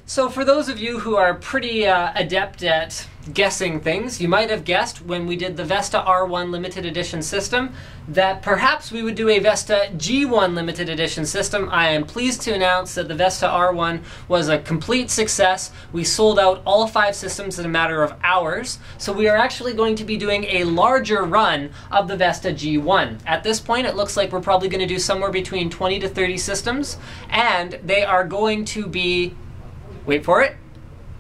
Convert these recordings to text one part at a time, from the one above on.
So for those of you who are pretty adept at guessing things, you might have guessed when we did the Vesta R1 limited edition system that perhaps we would do a Vesta G1 limited edition system. I am pleased to announce that the Vesta R1 was a complete success. We sold out all 5 systems in a matter of hours, so we are actually going to be doing a larger run of the Vesta G1. At this point, it looks like we're probably going to do somewhere between 20 to 30 systems, and they are going to be, wait for it,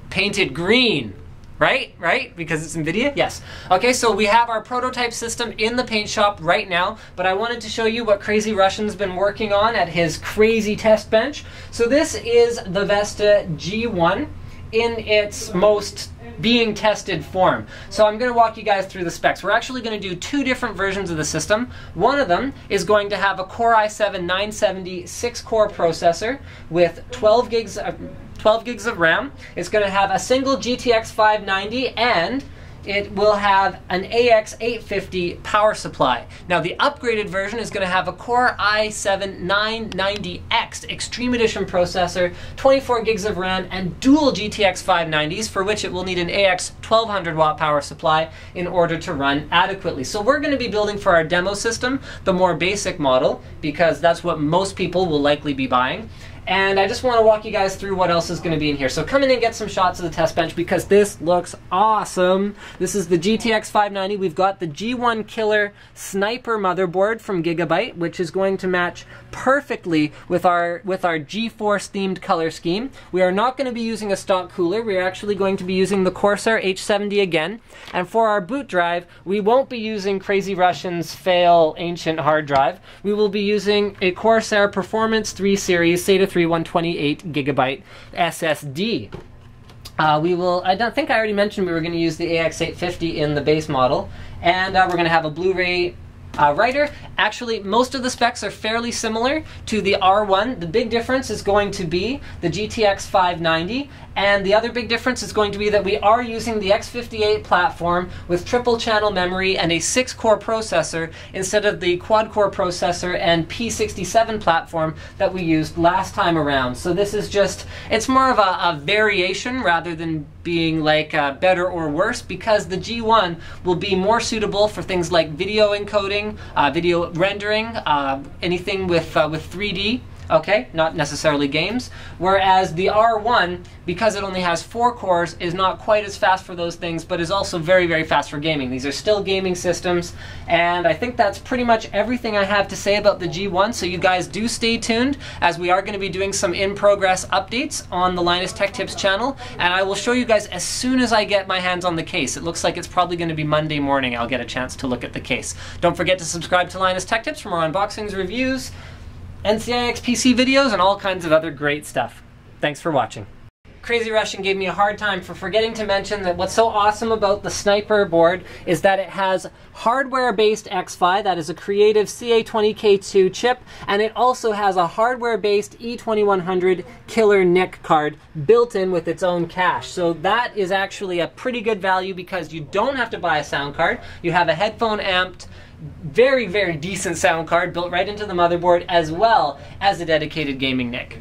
painted green. Right? Because it's NVIDIA? Yes. Okay, so we have our prototype system in the paint shop right now, but I wanted to show you what Crazy Russian's been working on at his crazy test bench. So this is the Vesta G1 in its most being tested form. So I'm going to walk you guys through the specs. We're actually going to do 2 different versions of the system. One of them is going to have a Core i7-970 6-core processor with 12 gigs of RAM. It's going to have a single GTX 590 and it will have an AX850 power supply. Now the upgraded version is going to have a Core i7-990X Extreme Edition processor, 24 gigs of RAM, and dual GTX 590s, for which it will need an AX 1200 watt power supply in order to run adequately. So we're going to be building for our demo system the more basic model, because that's what most people will likely be buying. And I just want to walk you guys through what else is going to be in here. So come in and get some shots of the test bench because this looks awesome. This is the GTX 590. We've got the G1 Killer Sniper motherboard from Gigabyte, which is going to match perfectly with our GeForce themed color scheme. We are not going to be using a stock cooler. We are actually going to be using the Corsair H70 again. And for our boot drive, we won't be using Crazy Russian's fail ancient hard drive. We will be using a Corsair Performance 3 Series SATA 3 128 gigabyte SSD. I don't think I already mentioned we were going to use the AX850 in the base model, and we're going to have a Blu-ray writer. Actually, most of the specs are fairly similar to the R1. The big difference is going to be the GTX 590, and the other big difference is going to be that we are using the X58 platform with triple channel memory and a 6-core processor instead of the quad-core processor and P67 platform that we used last time around. So this is just, it's more of a variation rather than being like better or worse, because the G1 will be more suitable for things like video encoding, video rendering, anything with 3D. Okay, not necessarily games, whereas the R1, because it only has 4 cores, is not quite as fast for those things, but is also very, very fast for gaming. These are still gaming systems, and I think that's pretty much everything I have to say about the G1, so you guys do stay tuned, as we are going to be doing some in-progress updates on the Linus Tech Tips channel, and I will show you guys as soon as I get my hands on the case. It looks like it's probably going to be Monday morning I'll get a chance to look at the case. Don't forget to subscribe to Linus Tech Tips for more unboxings, reviews, NCIX PC videos, and all kinds of other great stuff. Thanks for watching. Crazy Russian gave me a hard time for forgetting to mention that what's so awesome about the Sniper board is that it has hardware-based X-Fi, that is a Creative CA20K2 chip, and it also has a hardware-based E2100 Killer NIC card built in with its own cache. So that is actually a pretty good value because you don't have to buy a sound card. You have a headphone amped, very, very decent sound card built right into the motherboard, as well as a dedicated gaming NIC.